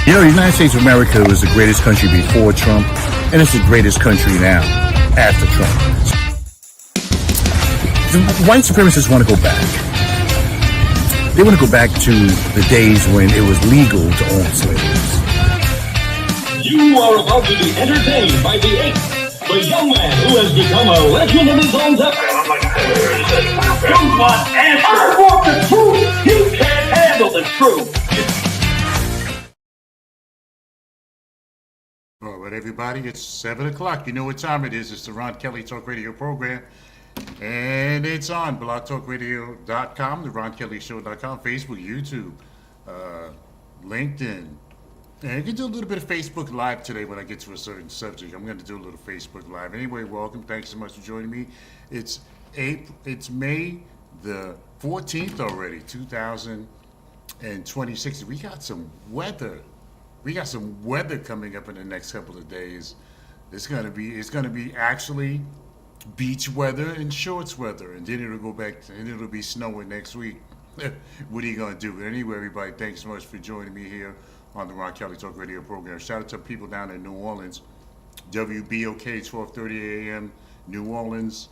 You know, the United States of America was the greatest country before Trump, and it's the greatest country now after Trump. The white supremacists want to go back. They want to go back to the days when it was legal to own slaves. You are about to be entertained by the young man who has become a legend in his own time. You want answers. I want the truth. You can't handle the truth. All right, everybody, it's 7 o'clock. You know what time it is. It's the Ron Kelly Talk Radio program. And it's on blogtalkradio.com, the RonKellyShow.com, Facebook, YouTube, LinkedIn. And you can do a little bit of Facebook Live today when I get to a certain subject. I'm going to do a little Facebook Live. Anyway, welcome. Thanks so much for joining me. It's May the 14th already, 2026. We got some weather. We got some weather coming up in the next couple of days. It's gonna be actually beach weather and shorts weather, and then it'll go back and it'll be snowing next week. What are you gonna do? Anyway, everybody, thanks so much for joining me here on the Ron Kelly Talk Radio program. Shout out to people down in New Orleans, WBOK 1230 AM, New Orleans,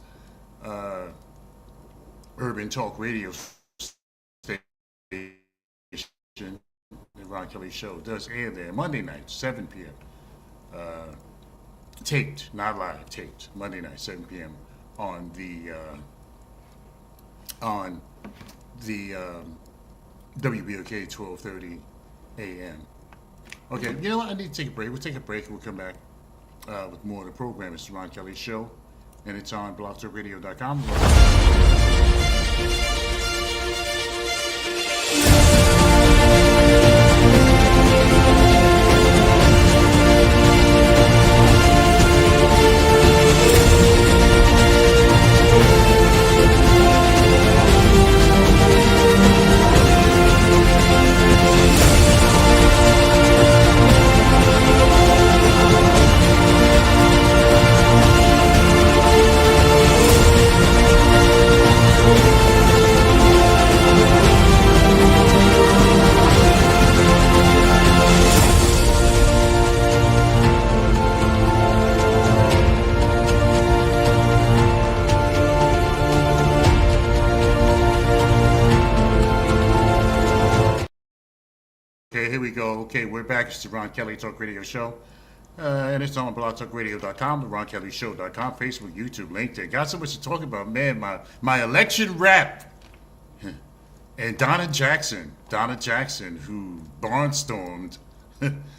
Urban Talk Radio station. The Ron Kelly Show does air there Monday night, 7 p.m. Taped, not live, taped. Monday night, 7 p.m. on the WBOK 1230 a.m. Okay, you know what? I need to take a break. We'll take a break and we'll come back with more of the program. It's the Ron Kelly Show, and it's on blogtalkradio.com. Okay, here we go. Okay, we're back. It's the Ron Kelly Talk Radio Show. And it's on blogtalkradio.com, the RonKellyShow.com, Facebook, YouTube, LinkedIn. Got so much to talk about. Man, my election rap. And Donna Jackson, who barnstormed,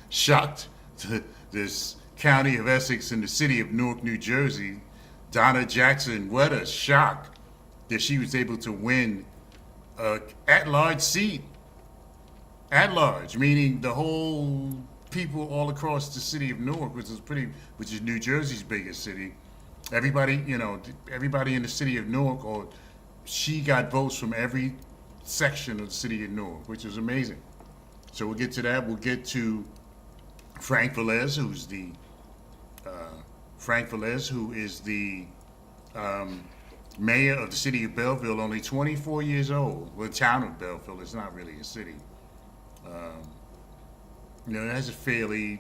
shocked this county of Essex and the city of Newark, New Jersey. Donna Jackson, what a shock that she was able to win an at-large seat. At large, meaning the whole people all across the city of Newark, which is New Jersey's biggest city. Everybody in the city of Newark, or she got votes from every section of the city of Newark, which is amazing. So we'll get to that. We'll get to Frank Velez, who is the mayor of the city of Belleville, only 24 years old. Well, the town of Belleville is not really a city. It has a fairly,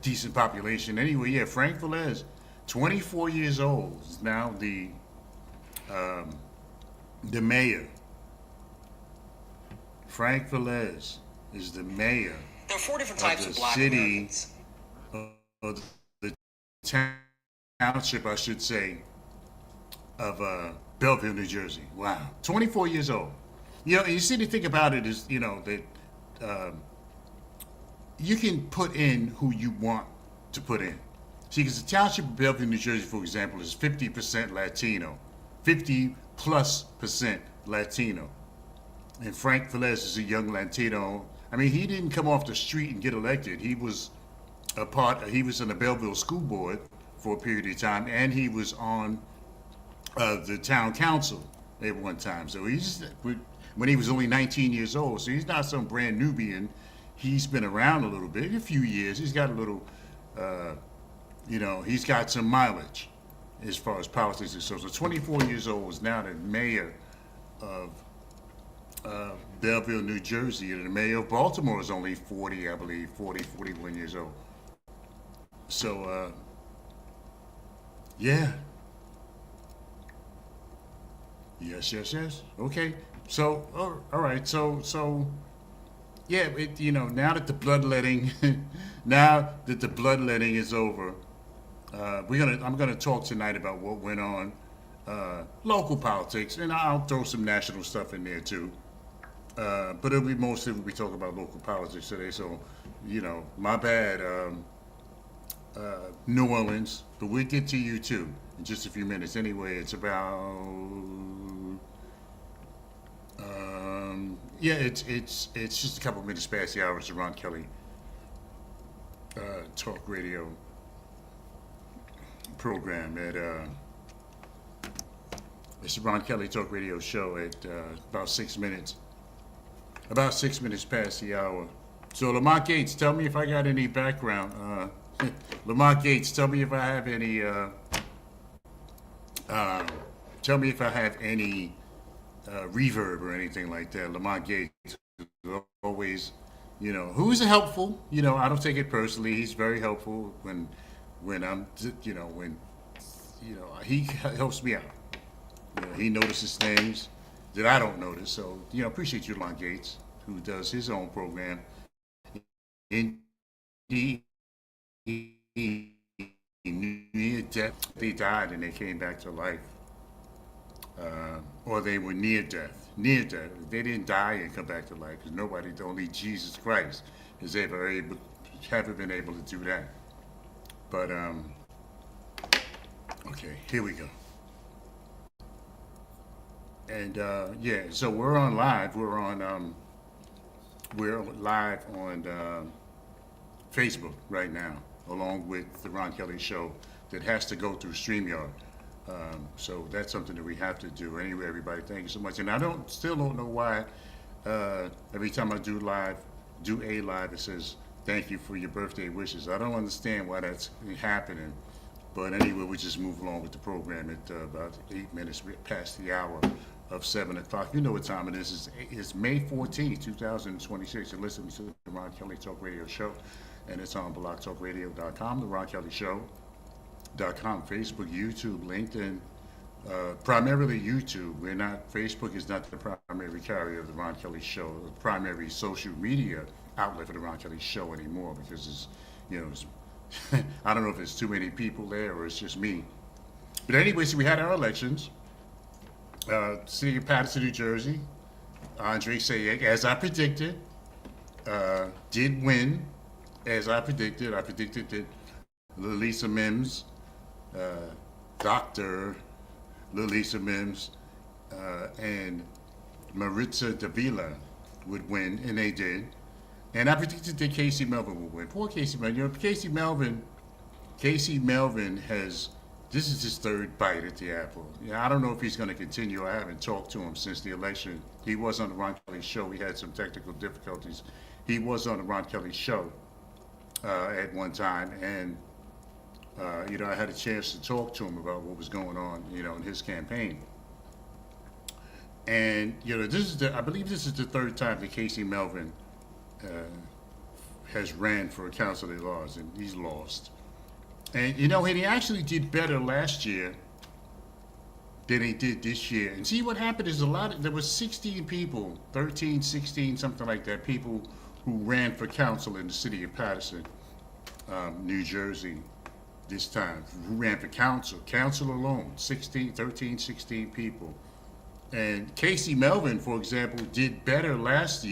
decent population. Anyway, yeah, Frank Velez, 24 years old, is now the mayor. Frank Velez is the mayor. There are 4 different types of black city, Americans. Of the township, I should say, of Belleville, New Jersey. Wow, 24 years old. You see, the thing about it is, that you can put in who you want to put in. See, because the township of Belleville, New Jersey, for example, is 50% Latino, 50+% Latino. And Frank Velez is a young Latino. I mean, he didn't come off the street and get elected. He was he was in the Belleville School Board for a period of time, and he was on the town council at one time. So when he was only 19 years old, so he's not some brand Nubian. He's been around a little bit, a few years. He's got a little, he's got some mileage as far as politics is. So 24 years old is now the mayor of Belleville, New Jersey, and the mayor of Baltimore is only 40, I believe, 41 years old. So, yeah. Yes. Okay. So, all right. So, yeah. Now that the bloodletting, now that the bloodletting is over, I'm gonna talk tonight about what went on, local politics, and I'll throw some national stuff in there too. But we'll be talking about local politics today. So, my bad, New Orleans. But we'll get to you too in just a few minutes. Anyway, it's about it's just a couple minutes past the hour. It's the Ron Kelly talk radio program at it's the Ron Kelly talk radio show at about 6 minutes. About 6 minutes past the hour. So Lamont Gates, tell me if I got any background. Lamont Gates, tell me if I have any. Tell me if I have any reverb or anything like that. Lamont Gates is always, who's helpful. I don't take it personally. He's very helpful when he helps me out. He notices things that I don't notice. So, appreciate you, Lamont Gates, who does his own program. Indeed, near death, they died and they came back to life. Or they were near death. Near death. They didn't die and come back to life because only Jesus Christ has ever been able to do that. But, okay, here we go. And, so we're on live. We're live on Facebook right now, along with the Ron Kelly Show that has to go through StreamYard. So that's something that we have to do. Anyway, everybody, thank you so much. And I still don't know why every time I do a live, it says, thank you for your birthday wishes. I don't understand why that's happening. But anyway, we just move along with the program at about 8 minutes past the hour of 7 o'clock. You know what time it is. It's May 14, 2026. You're listening to the Ron Kelly Talk Radio Show. And it's on blogtalkradio.com, the Ron Kelly Show.com, Facebook, YouTube, LinkedIn, primarily YouTube. Facebook is not the primary carrier of the Ron Kelly Show, the primary social media outlet for the Ron Kelly Show anymore because it's I don't know if it's too many people there or it's just me. But anyway, so we had our elections. City of Paterson, New Jersey. Andre Sayegh, as I predicted, did win. As I predicted. I predicted that Lalisa Mims, Dr. Lalisa Mims, and Maritza Davila would win, and they did. And I predicted that Casey Melvin would win. Poor Casey Melvin. Casey Melvin this is his third bite at the apple. I don't know if he's going to continue. I haven't talked to him since the election. He was on the Ron Kelly Show. We had some technical difficulties. He was on the Ron Kelly Show at one time, and I had a chance to talk to him about what was going on, in his campaign. And I believe this is the third time that Casey Melvin has ran for a council at large, and he's lost. And and he actually did better last year than he did this year. And see, what happened is there was 16 people, 13, 16, something like that, people who ran for council in the city of Paterson, New Jersey, this time, who ran for council alone, 13, 16 people. And Casey Melvin, for example, did better last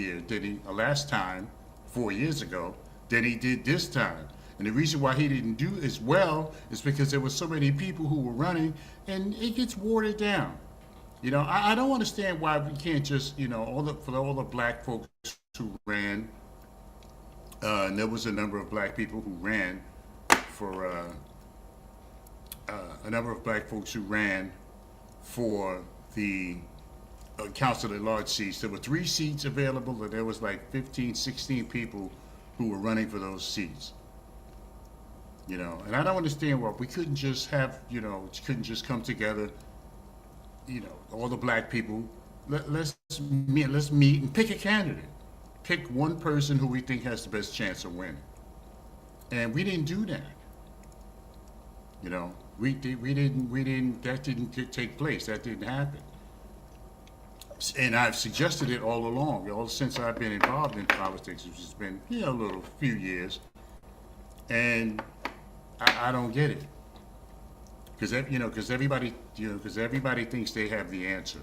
time, 4 years ago, than he did this time. And the reason why he didn't do as well is because there were so many people who were running, and it gets watered down. I don't understand why we can't just, for all the black folks who ran, and there was a number of black people who ran for, the council at large seats. There were 3 seats available, and there was like 15, 16 people who were running for those seats. And I don't understand why we couldn't just have, couldn't just come together, all the black people, let's meet and pick a candidate. Pick one person who we think has the best chance of winning. And we didn't do that. You know, that didn't take place. That didn't happen. And I've suggested it all along, all since I've been involved in politics, which has been, a little few years. And I don't get it. Because everybody thinks they have the answer,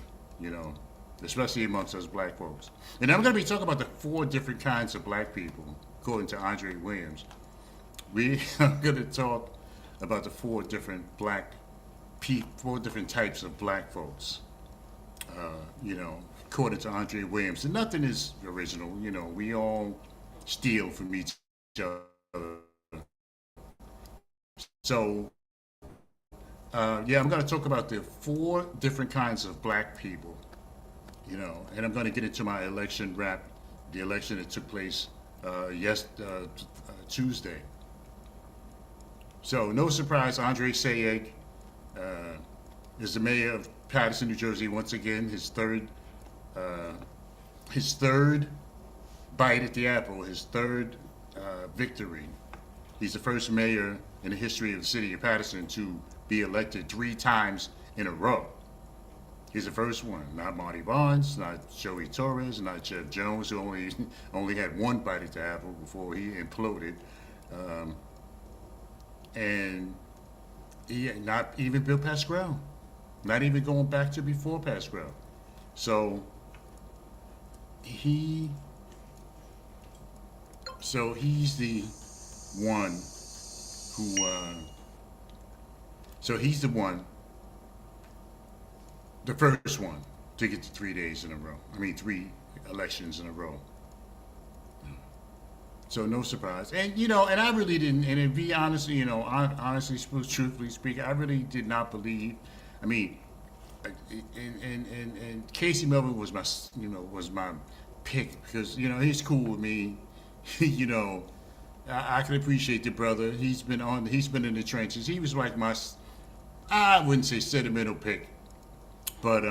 especially amongst us black folks. And I'm going to be talking about the 4 different kinds of black people, according to Andre Williams. We are going to talk about the 4 different types of black folks. According to Andre Williams, and nothing is original. We all steal from each other. So, I'm going to talk about the 4 different kinds of black people. And I'm going to get into my election wrap, the election that took place Tuesday. So, no surprise, Andre Sayegh is the mayor of Paterson, New Jersey. Once again, his third bite at the apple, his third victory. He's the first mayor in the history of the city of Paterson to be elected 3 times in a row. He's the first one, not Marty Barnes, not Joey Torres, not Jeff Jones, who only had 1 bite at the apple before he imploded, and not even Bill Pascrell. Not even going back to before Pascrell. So he's the one the first one to get to 3 days in a row. 3 elections in a row. So no surprise. And and I really didn't, and to be honest, truthfully speaking, I really did not believe. And Casey Melvin was my pick because he's cool with me. I can appreciate the brother. He's been in the trenches. He was like I wouldn't say sentimental pick, but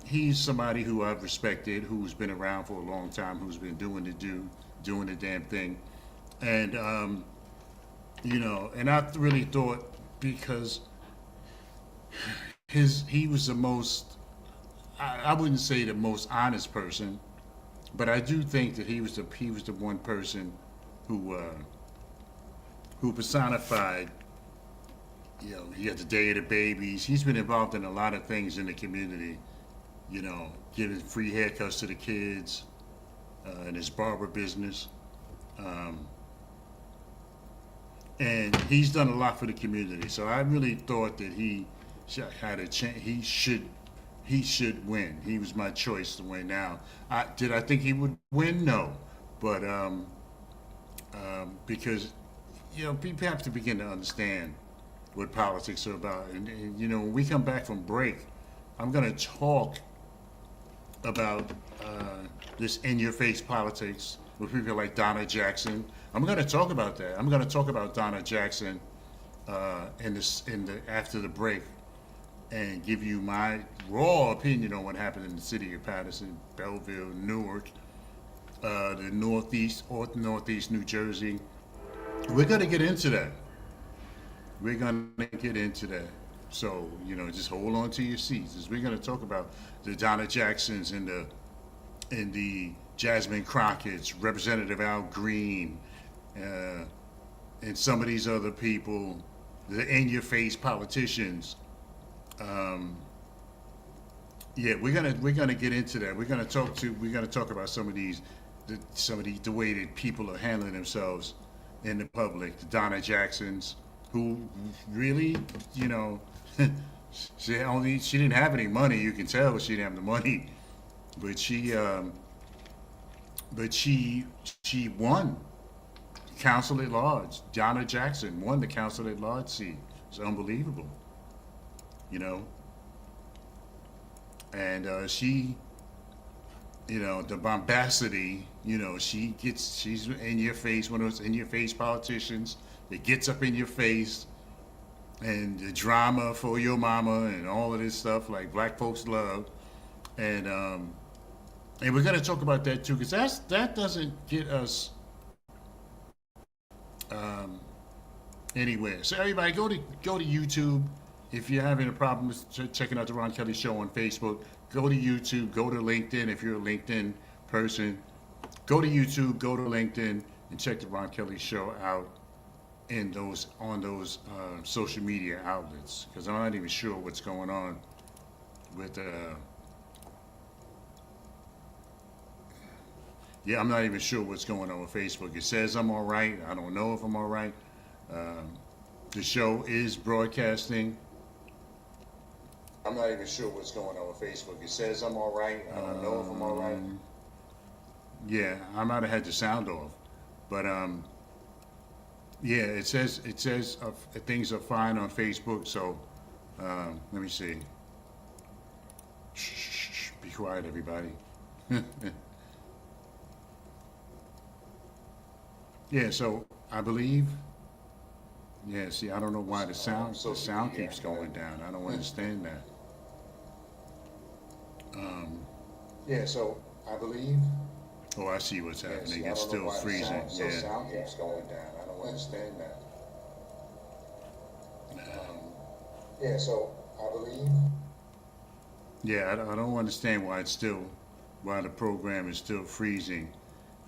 he's somebody who I've respected, who's been around for a long time, who's been doing the damn thing, and and I really thought because he was the most, I wouldn't say the most honest person, but I do think that he was the one person who personified, he had the Day of the Babies. He's been involved in a lot of things in the community, giving free haircuts to the kids, in his barber business. And he's done a lot for the community. So I really thought that he had a chance. He should win. He was my choice to win. Now, did I think he would win? No, but because people have to begin to understand what politics are about. And when we come back from break, I'm going to talk about this in-your-face politics with people like Donna Jackson. I'm going to talk about that. I'm going to talk about Donna Jackson after the break, and give you my raw opinion on what happened in the city of Paterson, Belleville, Newark, the Northeast New Jersey. We're going to get into that. So, just hold on to your seats, as we're going to talk about the Donna Jacksons and the Jasmine Crockett's, Representative Al Green, and some of these other people, the in-your-face politicians. We're gonna get into that. We're gonna talk about some of the way that people are handling themselves in the public. The Donna Jacksons, who really, she didn't have any money. You can tell she didn't have the money, but she won council at large. Donna Jackson won the council at large seat. It's unbelievable, and she, the bombacity, she's in your face, one of those in your face politicians that gets up in your face, and the drama for your mama and all of this stuff like black folks love, and And we're going to talk about that too, because that doesn't get us anywhere. So everybody, go to YouTube. If you're having a problem with checking out the Ron Kelly Show on Facebook, go to YouTube, go to LinkedIn. If you're a LinkedIn person, go to YouTube, go to LinkedIn, and check the Ron Kelly Show out on those social media outlets. Because I'm not even sure what's going on with. Yeah, I'm not even sure what's going on with Facebook. It says I'm all right. I don't know if I'm all right. The show is broadcasting. I'm not even sure what's going on with Facebook. It says I'm all right. I don't know if I'm all right. Yeah, I might have had the sound off, but yeah, it says things are fine on Facebook. So let me see. Shh, be quiet, everybody. Yeah, so I believe. Yeah, see, I don't know why the sound keeps going down. I don't understand that. Yeah, so I believe. Oh, I see what's happening. It's still freezing. Yeah. Sound keeps going down. I don't understand that. Yeah, so I believe. Yeah, I don't understand why the program is still freezing.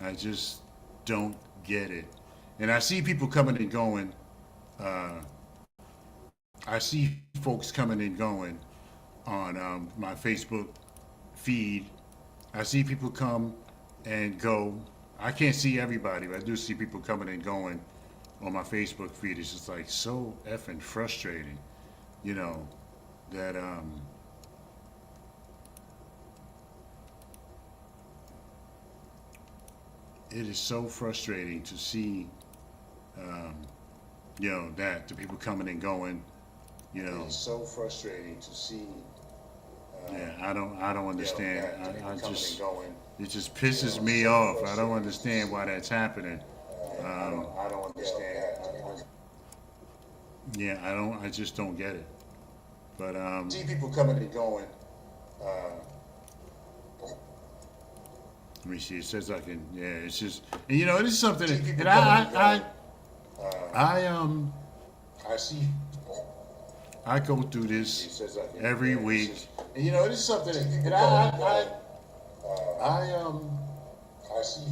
I just don't get it. And I see people coming and going. I see folks coming and going on my Facebook feed. I see people come and go. I can't see everybody, but I do see people coming and going on my Facebook feed. It's just like so effing frustrating, you know, that it is so frustrating to see, you know, that the people coming and going, you know. It's so frustrating to see. Yeah, I don't understand. I just, it just pisses me off. I don't understand why that's happening. I don't understand. Yeah, I just don't get it. But see people coming and going. Let me see. It says I can. Yeah, it's just. And, you know, it is something that I see. I go through this every week. And, you know, it is something that I see.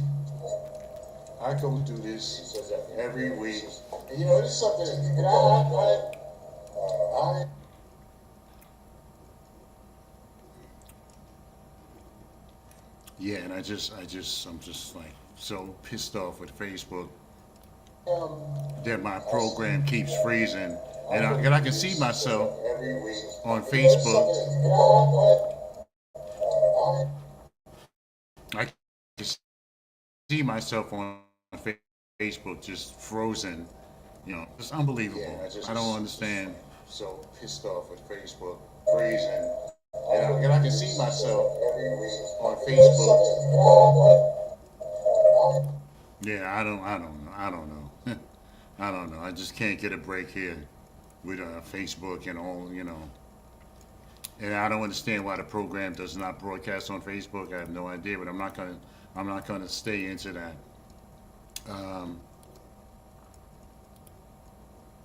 I go through this every week. And, you know, it is something that yeah, and I'm just like so pissed off with Facebook that my program keeps freezing, and I can see myself on Facebook. I can see myself on Facebook just frozen. You know, it's unbelievable. I don't understand. So pissed off with Facebook freezing. And I can see myself on Facebook. Yeah, I don't know. I don't know. I just can't get a break here with Facebook and all, you know. And I don't understand why the program does not broadcast on Facebook. I have no idea, but I'm not gonna stay into that.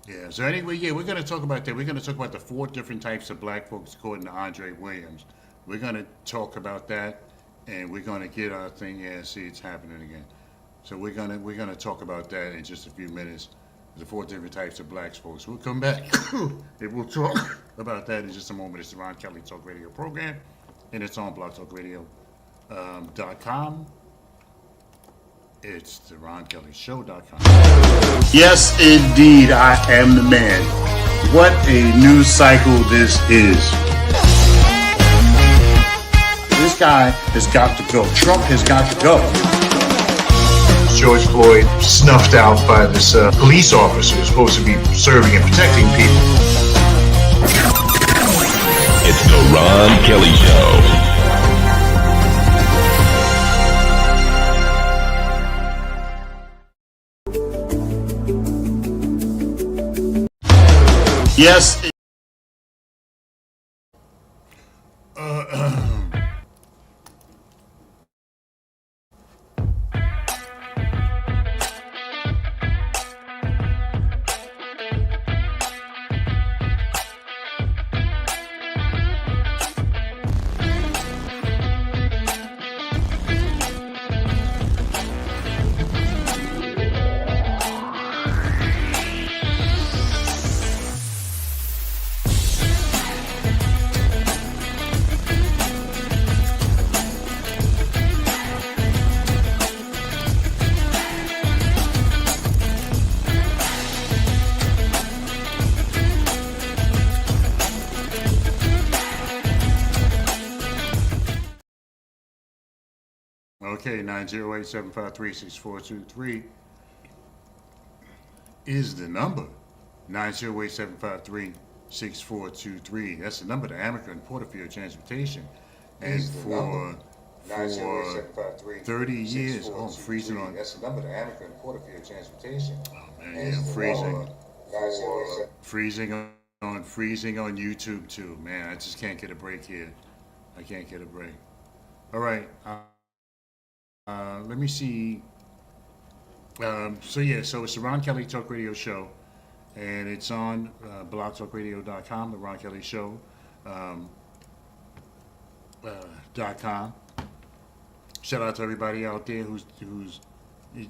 Yeah, so anyway, yeah, we're going to talk about that. We're going to talk about the 4 different types of black folks according to Andre Williams. We're going to talk about that, and we're going to get our thing. Yeah, see, it's happening again. So we're going to talk about that in just a few minutes. The 4 different types of black folks. We'll come back and we'll talk about that in just a moment. It's the Ron Kelly Talk Radio program, and it's on blogtalkradio.com. It's the RonKellyShow.com. Yes, indeed, I am the man. What a news cycle this is. This guy has got to go. Trump has got to go. George Floyd snuffed out by this police officer who's supposed to be serving and protecting people. It's the Ron Kelly Show. Yes. Okay, 908-753-6423 is the number. 908-753-6423. That's the number to Amica and Porterfield Transportation. And for 30 years, oh, I'm freezing on. That's the number to Amica and Porterfield Transportation. Oh man, yeah, I'm freezing. Freezing on YouTube too. Man, I just can't get a break here. I can't get a break. All right. Let me see. So it's the Ron Kelly Talk Radio Show, and it's on blogtalkradio.com, the Ron Kelly Show .com. Shout out to everybody out there who's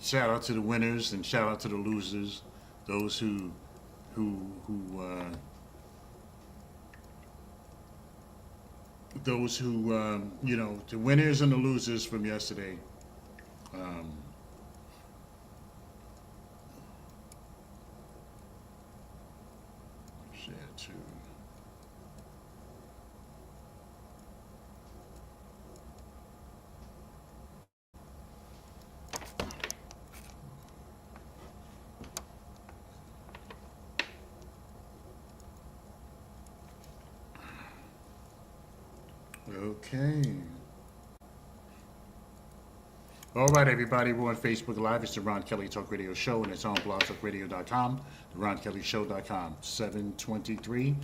shout out to the winners and shout out to the losers, those who the winners and the losers from yesterday. Share too. Okay. All right, everybody. We're on Facebook Live. It's the Ron Kelly Talk Radio Show, and it's on blogtalkradio.com, the RonKellyShow.com. 7:23,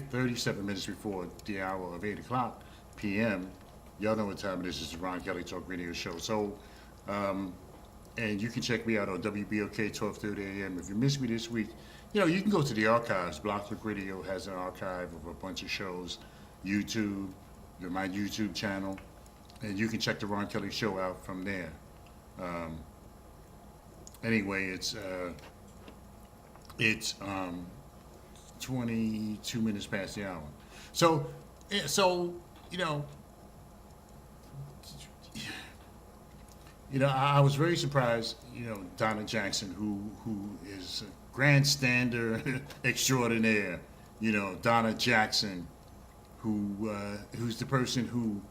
37 minutes before the hour of 8 o'clock p.m. Y'all know what time it is. It's the Ron Kelly Talk Radio Show. So, and you can check me out on WBOK 12:30 a.m. If you missed me this week, you can go to the archives. Blog Talk Radio has an archive of a bunch of shows. YouTube, my YouTube channel, and you can check the Ron Kelly Show out from there. Anyway, it's 22 minutes past the hour. So I was very surprised. Donna Jackson, who is a grandstander extraordinaire. Donna Jackson, who's the person who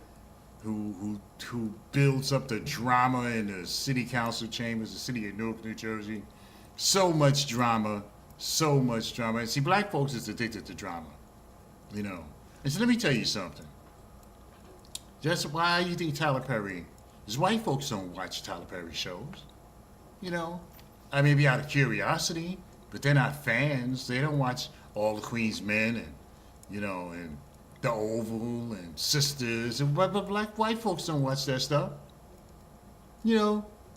builds up the drama in the city council chambers, the city of Newark, New Jersey. So much drama. And see, black folks is addicted to drama, And so let me tell you something. That's why you think Tyler Perry, because white folks don't watch Tyler Perry shows. I may be out of curiosity, but they're not fans. They don't watch All the Queen's Men and The Oval and Sisters, but white folks don't watch that stuff.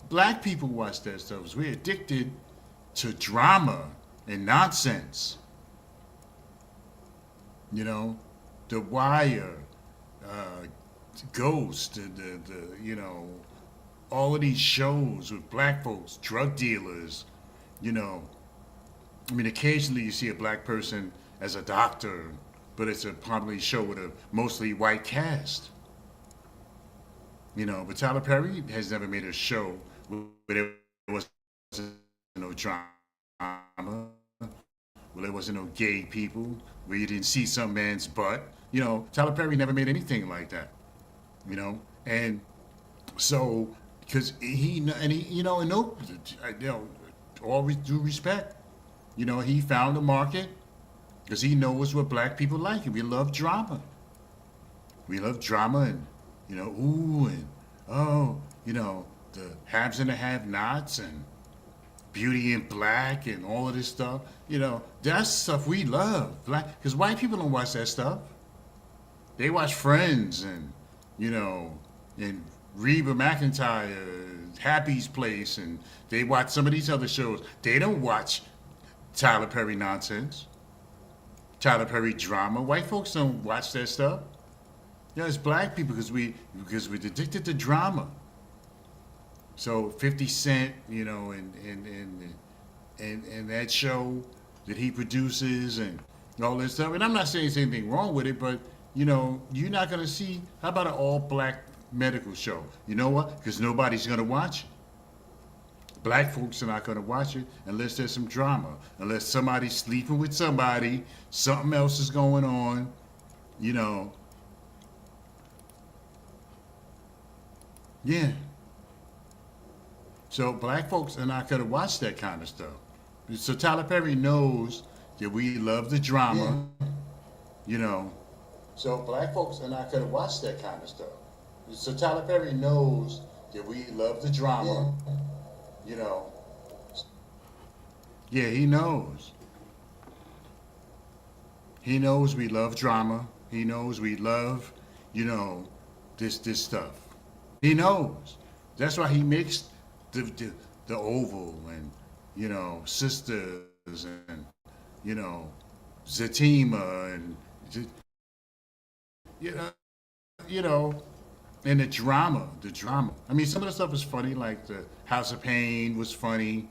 Black people watch that stuff. We're addicted to drama and nonsense. The Wire, Ghost, all of these shows with black folks, drug dealers. Occasionally you see a black person as a doctor, but it's a probably show with a mostly white cast. But Tyler Perry has never made a show where there wasn't no drama, where there wasn't no gay people, where you didn't see some man's butt. Tyler Perry never made anything like that. And so, because always due respect, he found a market. Because he knows what black people like, and we love drama. We love drama and, ooh, and oh, the haves and the have-nots and Beauty in Black and all of this stuff. That's stuff we love. Because white people don't watch that stuff. They watch Friends and, and Reba McEntire, Happy's Place, and they watch some of these other shows. They don't watch Tyler Perry nonsense. Tyler Perry drama. White folks don't watch that stuff. It's black people because we're addicted to drama. So 50 Cent, and that show that he produces and all this stuff. And I'm not saying there's anything wrong with it, but you're not gonna see. How about an all black medical show? You know what? Because nobody's gonna watch it. Black folks are not going to watch it unless there's some drama, unless somebody's sleeping with somebody, something else is going on, Yeah. So black folks are not gonna watch that kind of stuff. So Tyler Perry knows that we love the drama, you know. So black folks are not gonna watch that kind of stuff. So Tyler Perry knows that we love the drama, you know. Yeah, he knows. He knows we love drama. He knows we love, you know, this stuff. He knows. That's why he makes the Oval and, you know, Sisters and, you know, Zatima and, you know, you know, and the drama. I mean, some of the stuff is funny, like the House of Pain was funny,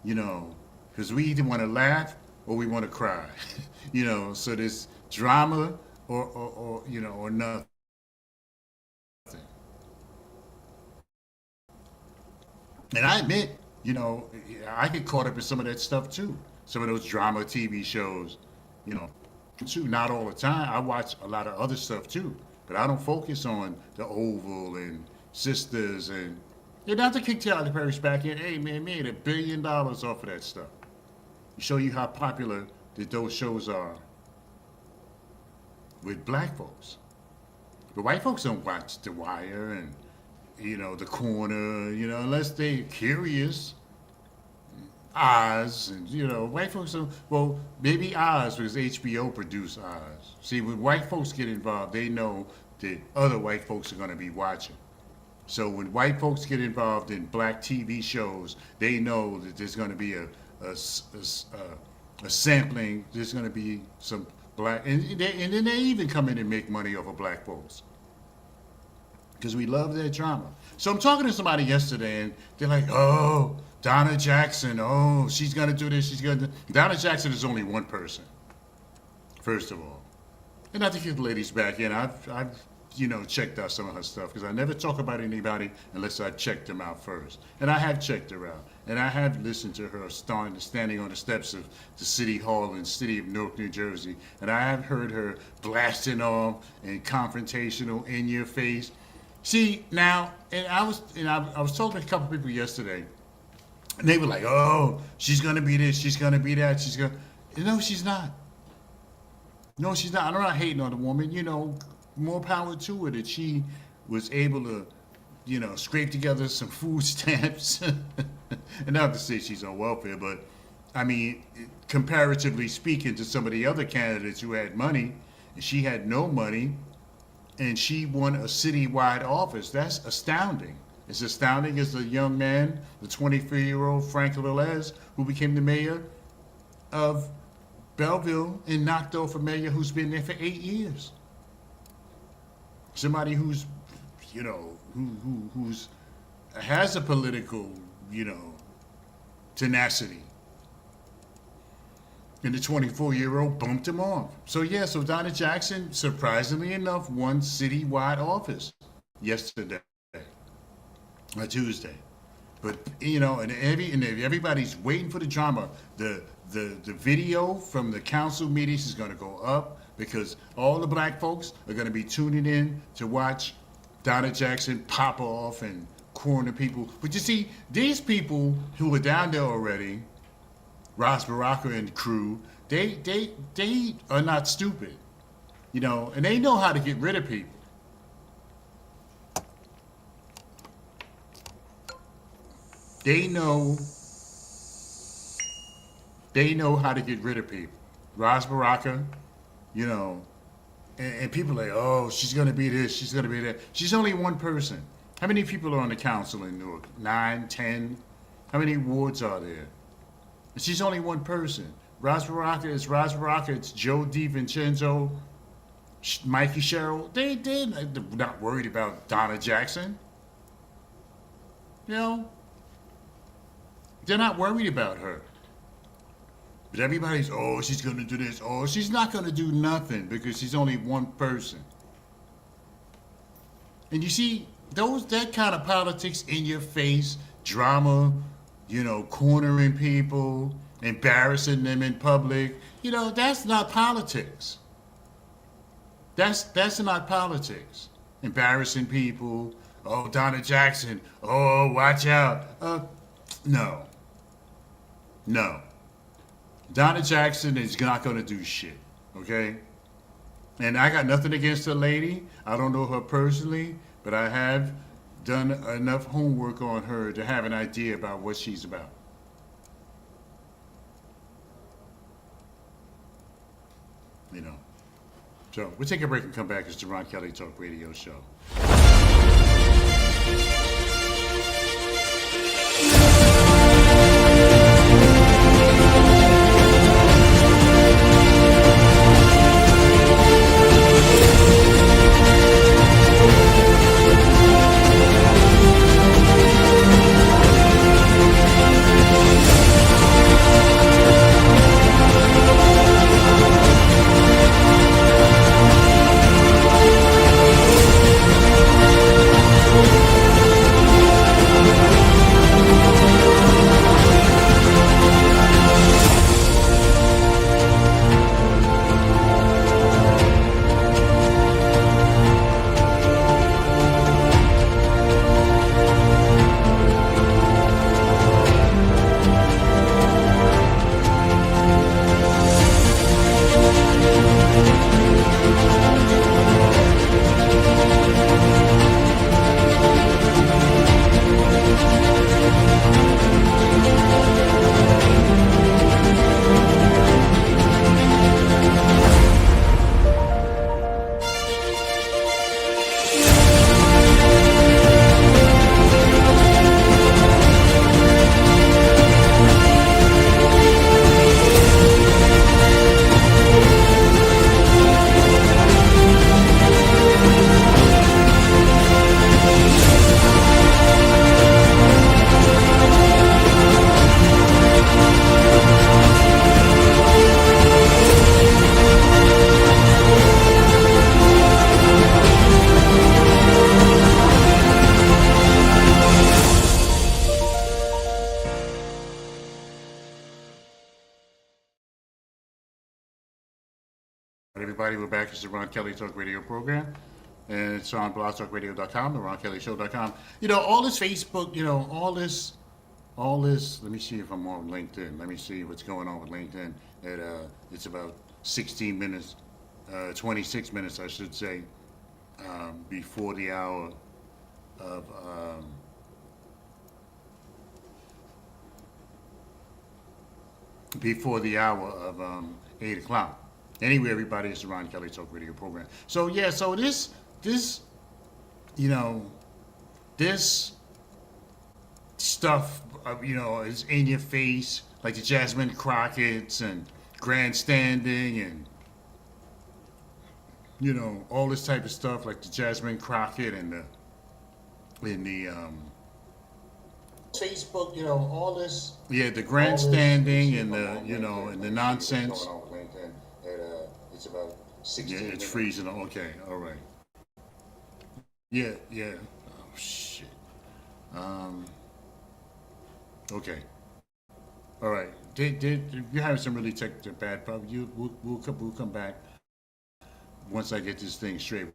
you know, because we either want to laugh or we want to cry, you know. So there's drama or you know, or nothing. And I admit, you know, I get caught up in some of that stuff too. Some of those drama TV shows, you know, too. Not all the time. I watch a lot of other stuff too, but I don't focus on the Oval and Sisters and. Yeah, not to kick Tyler Perry's back in. Hey man, made $1 billion off of that stuff. Show you how popular that those shows are with black folks. But white folks don't watch The Wire and, you know, The Corner, you know, unless they're curious. Oz, and, you know, white folks don't, well, maybe Oz because HBO produced Oz. See, when white folks get involved, they know that other white folks are going to be watching. So when white folks get involved in black TV shows, they know that there's going to be a sampling. There's going to be some black, and then they even come in and make money off of black folks because we love that drama. So I'm talking to somebody yesterday, and they're like, "Oh, Donna Jackson. Oh, she's going to do this. She's going to." Donna Jackson is only one person. First of all, and not to get the ladies back in. I've you know, checked out some of her stuff because I never talk about anybody unless I check them out first. And I have checked her out. And I have listened to her standing on the steps of the City Hall in the city of Newark, New Jersey. And I have heard her blasting off and confrontational in your face. See, now, and I was talking to a couple people yesterday, and they were like, "Oh, she's going to be this, she's going to be that, she's going to..." No, she's not. No, she's not. I'm not hating on the woman, you know. More power to her that she was able to, you know, scrape together some food stamps. And not to say she's on welfare, but I mean, comparatively speaking to some of the other candidates who had money, and she had no money, and she won a citywide office. That's astounding. It's astounding as the young man, the 23-year-old Frank Velez, who became the mayor of Belleville and knocked off a mayor who's been there for 8 years. Somebody who's, you know, who's has a political, you know, tenacity. And the 24-year-old bumped him off. So yeah, so Donna Jackson, surprisingly enough, won citywide office yesterday, or Tuesday. But you know, and everybody's waiting for the drama. The video from the council meetings is going to go up, because all the black folks are going to be tuning in to watch Donna Jackson pop off and corner people. But you see, these people who are down there already, Ras Baraka and crew, they are not stupid, you know, and they know how to get rid of people. They know how to get rid of people. Ras Baraka, you know, and people are like, "Oh, she's going to be this, she's going to be that." She's only one person. How many people are on the council in Newark? 9, 10? How many wards are there? And she's only one person. Ras Baraka is Ras Baraka. It's Joe DiVincenzo, Mikey Sherrill. They're not worried about Donna Jackson. You know? They're not worried about her. But everybody's, "Oh, she's going to do this." Oh, she's not going to do nothing because she's only one person. And you see, that kind of politics in your face, drama, you know, cornering people, embarrassing them in public, you know, that's not politics. That's not politics. Embarrassing people, oh, Donna Jackson, oh, watch out. No. No. Donna Jackson is not going to do shit, okay? And I got nothing against the lady. I don't know her personally, but I have done enough homework on her to have an idea about what she's about. You know. So we'll take a break and come back. It's the Ron Kelly Talk Radio Show. Everybody, we're back. It's the Ron Kelly Talk Radio program, and it's on blogtalkradio.com, the RonKellyShow.com. You know, all this Facebook, you know, all this. Let me see if I'm on LinkedIn. Let me see what's going on with LinkedIn. It's about 16 minutes, 26 minutes, I should say, before the hour of. Before the hour of 8 o'clock. Anyway, everybody, it's the Ron Kelly Talk Radio program. So yeah, so this, you know, this stuff, you know, is in your face, like the Jasmine Crockett's and grandstanding and, you know, all this type of stuff, like the Jasmine Crockett and the Facebook, you know, all this. Yeah, the grandstanding and the, you know, and the nonsense. It's about 16 minutes. Yeah, it's freezing. Okay, all right. Yeah. Oh, shit. Okay. All right. You're having some really bad problems. We'll come back once I get this thing straight.